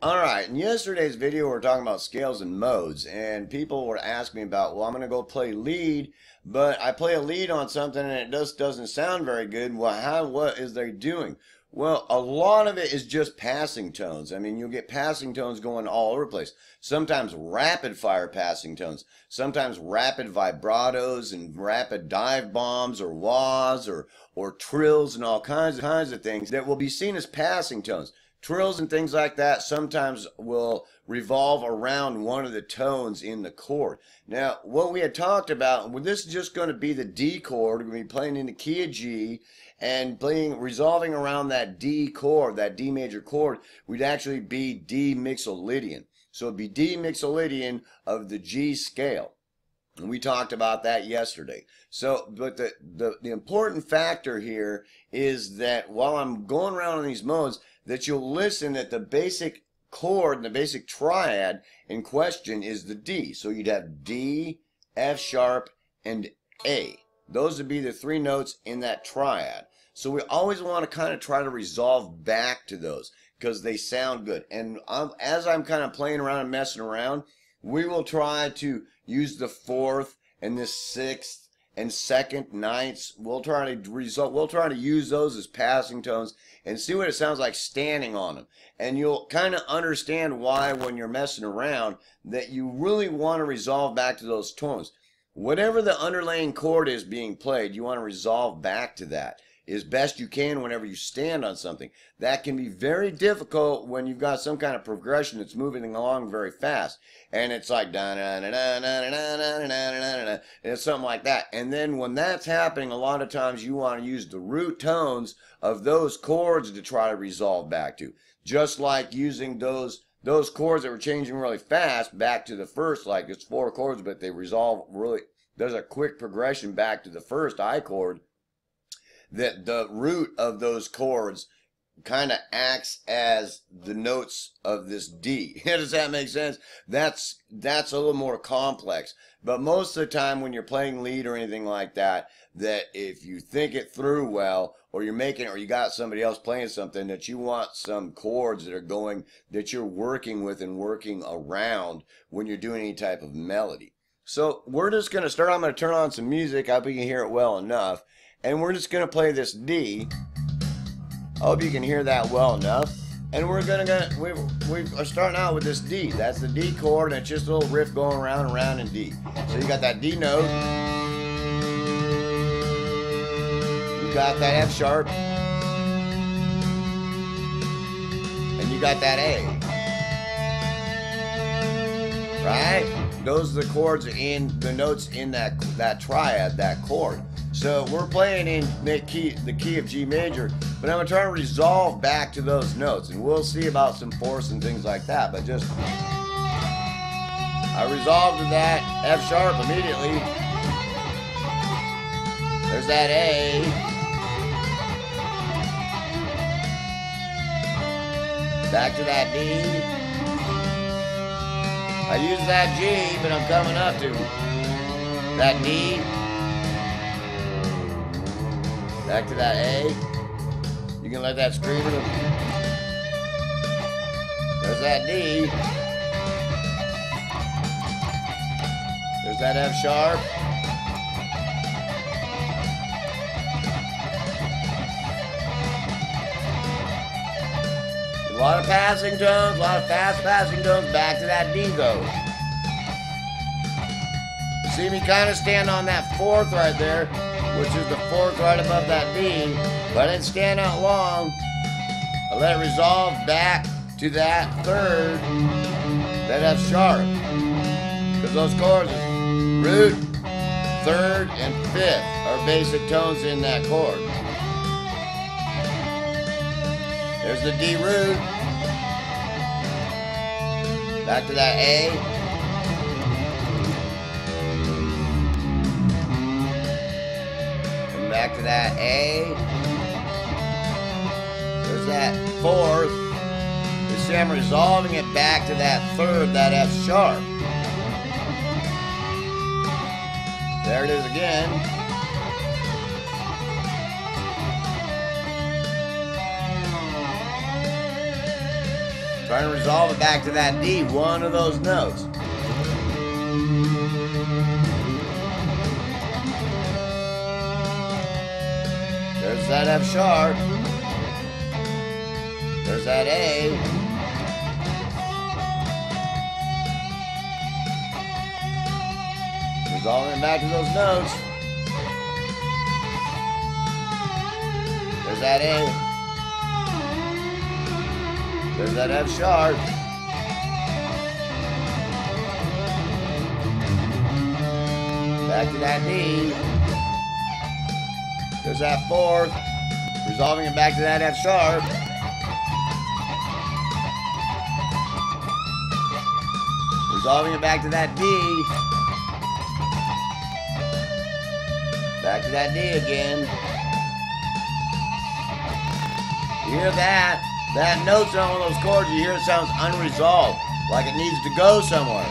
Alright, in yesterday's video we were talking about scales and modes, and people were asking me about, well, I'm going to go play lead, but I play a lead on something and it just doesn't sound very good. Well, what is they doing? Well, a lot of it is just passing tones. I mean, you'll get passing tones going all over the place. Sometimes rapid fire passing tones, sometimes rapid vibratos and rapid dive bombs or wahs or trills and all kinds of things that will be seen as passing tones. Trills and things like that sometimes will revolve around one of the tones in the chord. Now, what we had talked about, well, this is just going to be the D chord. We're going to be playing in the key of G and resolving around that D chord, that D major chord, would actually be D mixolydian. So it'd be D mixolydian of the G scale. And we talked about that yesterday. So, but the important factor here is that while I'm going around in these modes, that you'll listen that the basic chord, the basic triad in question is the D. So you'd have D, F sharp, and A. Those would be the three notes in that triad. So we always want to kind of try to resolve back to those because they sound good. And as I'm kind of playing around and messing around, we will try to use the fourth and the sixth and second, ninths. We'll try to use those as passing tones and see what it sounds like standing on them. And you'll kind of understand why when you're messing around that you really want to resolve back to those tones. Whatever the underlying chord is being played, you want to resolve back to that as best you can whenever you stand on something. That can be very difficult when you've got some kind of progression that's moving along very fast. And it's like da da da da da da da da da, and something like that. And then when that's happening, a lot of times you want to use the root tones of those chords to try to resolve back to. Just like using those chords that were changing really fast back to the first, like it's 4 chords, but they resolve really, there's a quick progression back to the first I chord. That the root of those chords kind of acts as the notes of this D. Does that make sense? That's a little more complex. But most of the time when you're playing lead or anything like that, that if you think it through well, or you're making, or you got somebody else playing something, that you want some chords that are going, that you're working with and working around when you're doing any type of melody. So we're just going to start. I'm going to turn on some music. I hope you can hear it well enough. And we're just going to play this D. I hope you can hear that well enough. And we're starting out with this D. That's the D chord, and it's just a little riff going around and around in D. So you got that D note. You got that F sharp. And you got that A. Right? Those are the chords in the notes in that triad, that chord. So we're playing in the key of G major, but I'm going to try to resolve back to those notes, and we'll see about some fourths and things like that. But just, I resolved to that F sharp immediately. There's that A. Back to that D. I use that G, but I'm coming up to that D. Back to that A. You can let that scream. There's that D. There's that F sharp. A lot of passing tones, a lot of fast passing tones. Back to that D though. See me kind of stand on that fourth right there, which is the fourth right above that D, but I didn't stand out long. I let it resolve back to that third, that F sharp. Because those chords, root, third, and fifth are basic tones in that chord. There's the D root. Back to that A. Back to that A. There's that fourth. You see I'm resolving it back to that third, that F sharp. There it is again. Trying to resolve it back to that D, one of those notes. There's that F sharp. There's that A. Resolving back to those notes. There's that A. There's that F sharp. Back to that D. There's that fourth. Resolving it back to that F sharp. Resolving it back to that D. Back to that D again. You hear that? That note's on one of those chords, you hear it sounds unresolved, like it needs to go somewhere.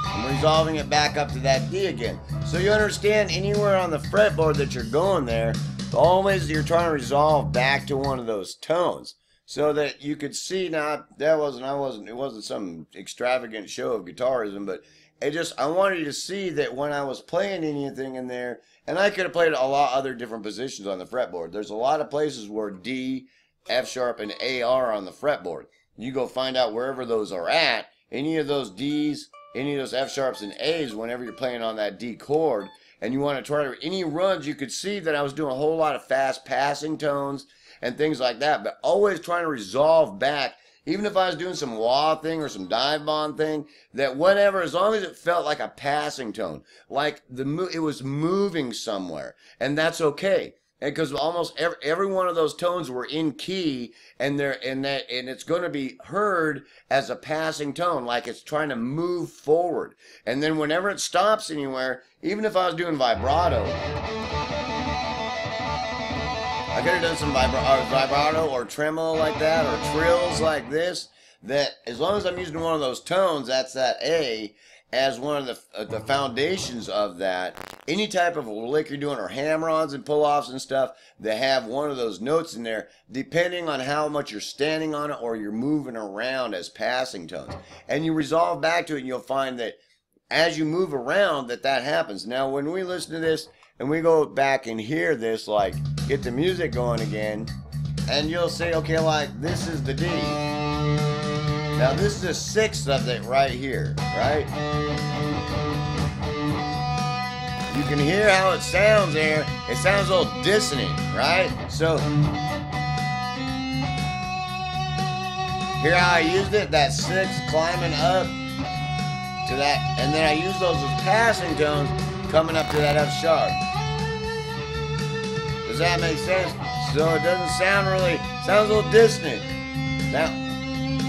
I'm resolving it back up to that D again. So you understand, anywhere on the fretboard that you're going there, always you're trying to resolve back to one of those tones. So that you could see, now it wasn't some extravagant show of guitarism, but I wanted you to see that when I was playing anything in there, and I could have played a lot other different positions on the fretboard. There's a lot of places where D, F sharp, and A are on the fretboard. You go find out wherever those are at, any of those Ds, any of those F sharps and A's, whenever you're playing on that D chord, and you want to try any runs, you could see that I was doing a whole lot of fast passing tones and things like that, but always trying to resolve back. Even if I was doing some wah thing or some dive bomb thing, that whatever, as long as it felt like a passing tone, like it was moving somewhere, and that's okay. And because almost every one of those tones were in key, and it's going to be heard as a passing tone, like it's trying to move forward. And then whenever it stops anywhere, even if I was doing vibrato, I could have done some vibrato or tremolo like that, or trills like this, that as long as I'm using one of those tones, that's that A, as one of the foundations of that. Any type of lick you're doing, or hammer-ons and pull-offs and stuff, that have one of those notes in there, depending on how much you're standing on it or you're moving around as passing tones. And you resolve back to it, and you'll find that as you move around, that happens. Now, when we listen to this, and we go back and hear this, like, get the music going again, and you'll say, okay, like, this is the D. Now, this is a sixth of it right here, right? You can hear how it sounds there. It sounds a little dissonant, right? So, hear how I used it? That sixth climbing up to that, and then I use those as passing tones coming up to that F sharp. Does that make sense? So it doesn't sound sounds a little dissonant. Now,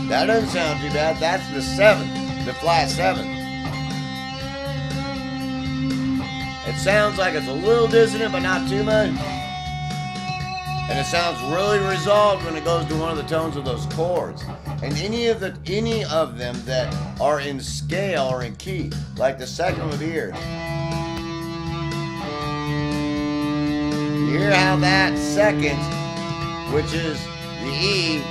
that doesn't sound too bad. That's the seventh, the flat seventh. It sounds like it's a little dissonant, but not too much. And it sounds really resolved when it goes to one of the tones of those chords. And any of them that are in scale or in key, like the second one here. You hear how that second, which is the E,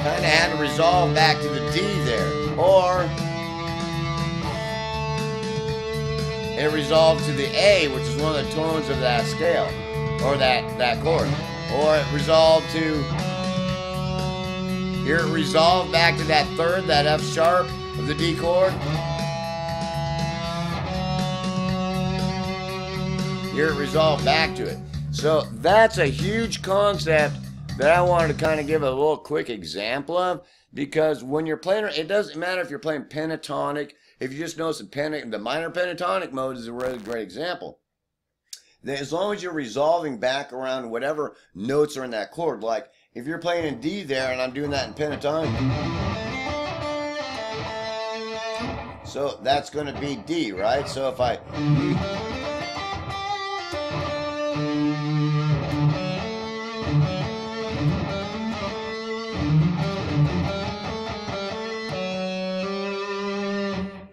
kind of had to resolve back to the D there. Or it resolved to the A, which is one of the tones of that scale, or that chord. Or it resolved to, here it resolved back to that third, that F sharp of the D chord. Here it resolved back to it. So that's a huge concept that I wanted to kind of give a little quick example of, because when you're playing, it doesn't matter if you're playing pentatonic. If you just notice the minor pentatonic mode is a really great example. That as long as you're resolving back around whatever notes are in that chord, like if you're playing in D there and I'm doing that in pentatonic, so that's going to be D, right? So if I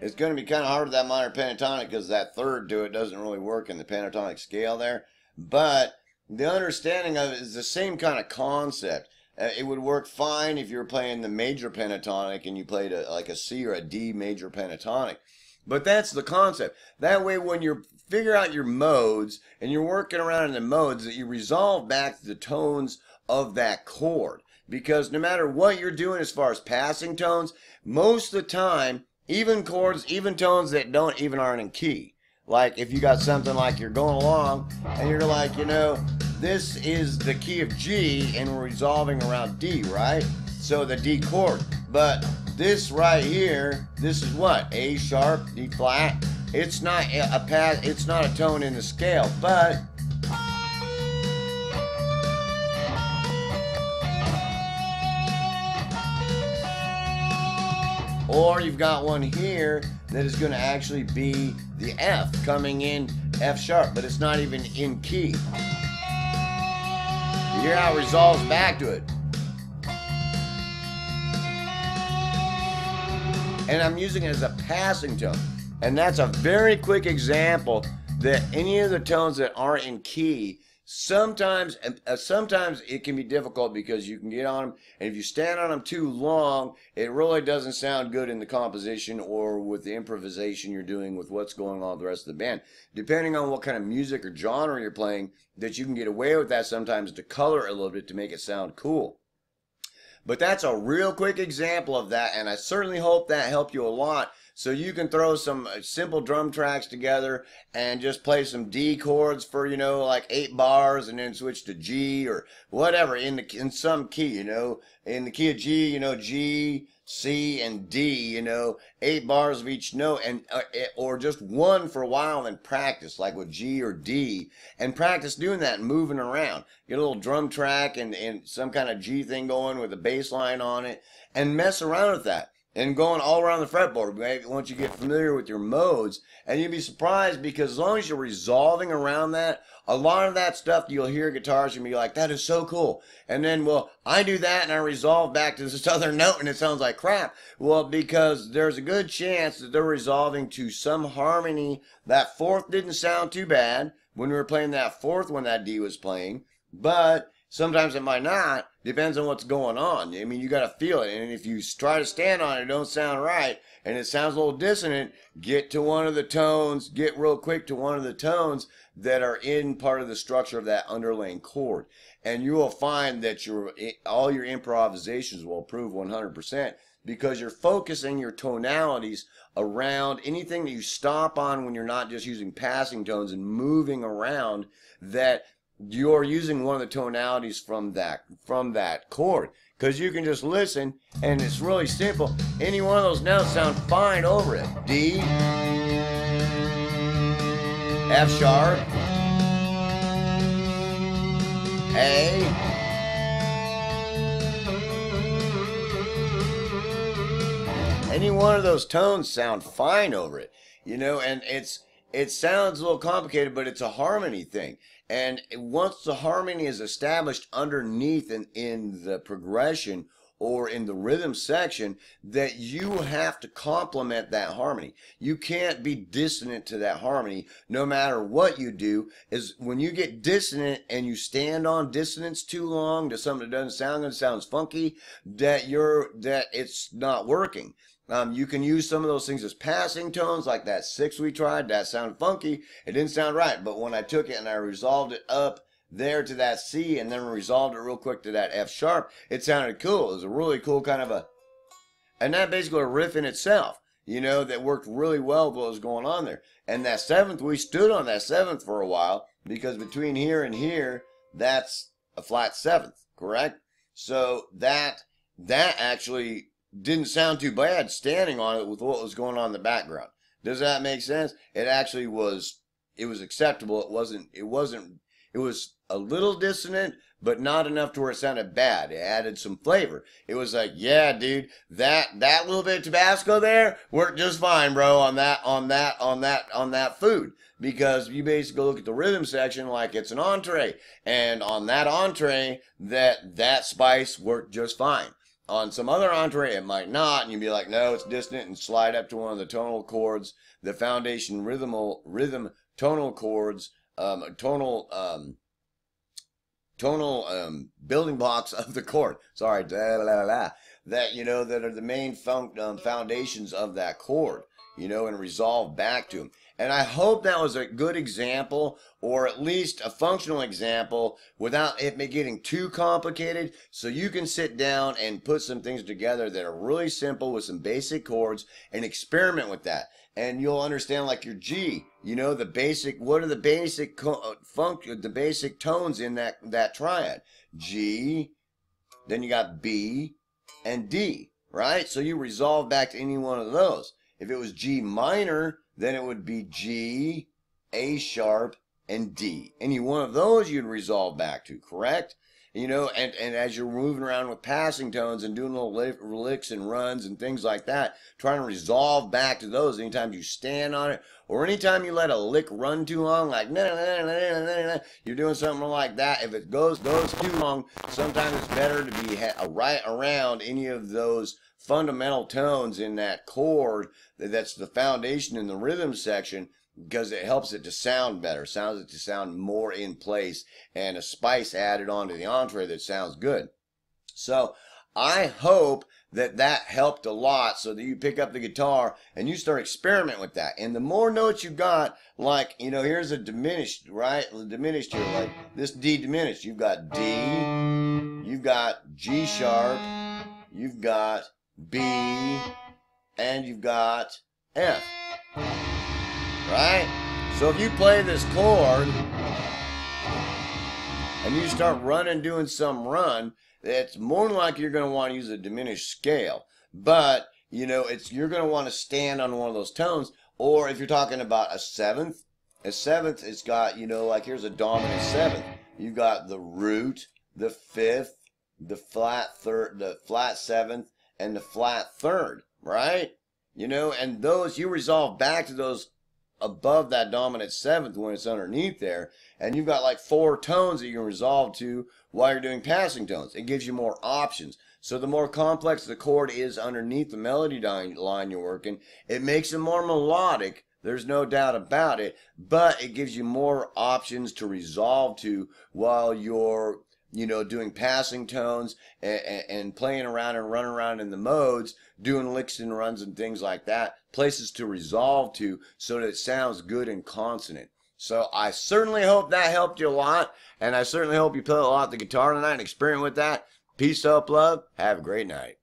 it's going to be kind of hard with that minor pentatonic because that third to it doesn't really work in the pentatonic scale there. But the understanding of it is the same kind of concept. It would work fine if you were playing the major pentatonic and you played like a C or a D major pentatonic. But that's the concept. That way, when you figure out your modes and you're working around in the modes, that you resolve back to the tones of that chord. Because no matter what you're doing as far as passing tones, most of the time, even chords, even tones that aren't in key. Like if you got something like you're going along and you're like, this is the key of G and we're resolving around D, right? So the D chord. But this right here, this is what? A sharp, D flat. It's not it's not a tone in the scale, but or you've got one here that is going to actually be the F coming in F sharp, but it's not even in key. You hear how it resolves back to it. And I'm using it as a passing tone. And that's a very quick example that any of the tones that aren't in key, sometimes it can be difficult because you can get on them, and if you stand on them too long, it really doesn't sound good in the composition or with the improvisation you're doing with what's going on with the rest of the band. Depending on what kind of music or genre you're playing, that you can get away with that sometimes to color it a little bit to make it sound cool. But that's a real quick example of that, and I certainly hope that helped you a lot. So you can throw some simple drum tracks together and just play some D chords for, like 8 bars and then switch to G or whatever in some key, in the key of G, G, C, and D, 8 bars of each note, and or just one for a while and practice, like with G or D, and practice doing that and moving around. Get a little drum track and some kind of G thing going with a bass line on it, and mess around with that. And going all around the fretboard, once you get familiar with your modes, and you'll be surprised because as long as you're resolving around that, a lot of that stuff you'll hear guitars and be like, that is so cool. And then, well, I do that and I resolve back to this other note and it sounds like crap. Well, because there's a good chance that they're resolving to some harmony. That fourth didn't sound too bad when we were playing that fourth when that D was playing, but sometimes it might not. Depends on what's going on. I mean, you got to feel it. And if you try to stand on it, it don't sound right, and it sounds a little dissonant, get to one of the tones, get real quick to one of the tones that are in part of the structure of that underlying chord. And you will find that all your improvisations will improve 100% because you're focusing your tonalities around anything that you stop on when you're not just using passing tones and moving around, that you're using one of the tonalities from that chord. Because you can just listen, and it's really simple. Any one of those notes sound fine over it. D, F sharp, A, any one of those tones sound fine over it. And it sounds a little complicated, but it's a harmony thing. And once the harmony is established underneath in the progression or in the rhythm section, that you have to complement that harmony. You can't be dissonant to that harmony no matter what you do. Is when you get dissonant and you stand on dissonance too long to something that doesn't sound good, sounds funky, that it's not working. You can use some of those things as passing tones, like that 6 we tried. That sounded funky. It didn't sound right. But when I took it and I resolved it up there to that C and then resolved it real quick to that F sharp, it sounded cool. It was a really cool kind of and that basically a riff in itself, that worked really well with what was going on there. And that 7th, we stood on that 7th for a while because between here and here, that's a flat 7th, correct? So that actually didn't sound too bad standing on it with what was going on in the background. Does that make sense? It actually was, it was acceptable. It was a little dissonant, but not enough to where it sounded bad. It added some flavor. It was like, yeah, dude, that little bit of Tabasco there worked just fine, bro, on that food. Because you basically look at the rhythm section like it's an entree. And on that entree, that spice worked just fine. On some other entree, it might not, and you'd be like, no, it's dissonant, and slide up to one of the tonal chords, the foundation rhythm tonal chords, tonal building blocks of the chord. Sorry, that that are the main foundations of that chord. And resolve back to them. And I hope that was a good example, or at least a functional example, without it getting too complicated, so you can sit down and put some things together that are really simple with some basic chords and experiment with that. And you'll understand, like your G, the basic, what are the basic the basic tones in that triad? G, then you got B and D, right? So you resolve back to any one of those. If it was G minor, then it would be G, A sharp, and D. Any one of those you'd resolve back to, correct? And as you're moving around with passing tones and doing little licks and runs and things like that, trying to resolve back to those anytime you stand on it, or anytime you let a lick run too long, like you're doing something like that. If it goes too long, sometimes it's better to be right around any of those fundamental tones in that chord that's the foundation in the rhythm section, because it helps it to sound better, sounds it to sound more in place, and a spice added onto the entree that sounds good. So I hope that helped a lot, so that you pick up the guitar and you start experimenting with that. And the more notes you got, like, here's a diminished, right? Diminished here, like this D diminished. You've got D, you've got G sharp, you've got B, and you've got F, right? So if you play this chord and you start doing some run, it's more than likely you're going to want to use a diminished scale. But, you're going to want to stand on one of those tones. Or if you're talking about a seventh, it's got, like here's a dominant seventh. You've got the root, the fifth, the flat third, the flat seventh, and the flat third, right? And those, you resolve back to those above that dominant seventh when it's underneath there, and you've got like 4 tones that you can resolve to while you're doing passing tones. It gives you more options. So the more complex the chord is underneath the melody line you're working, it makes it more melodic. There's no doubt about it, but it gives you more options to resolve to while you're doing passing tones and playing around and running around in the modes, doing licks and runs and things like that, places to resolve to so that it sounds good and consonant. So I certainly hope that helped you a lot, and I certainly hope you play a lot of the guitar tonight and experiment with that. Peace, up, love. Have a great night.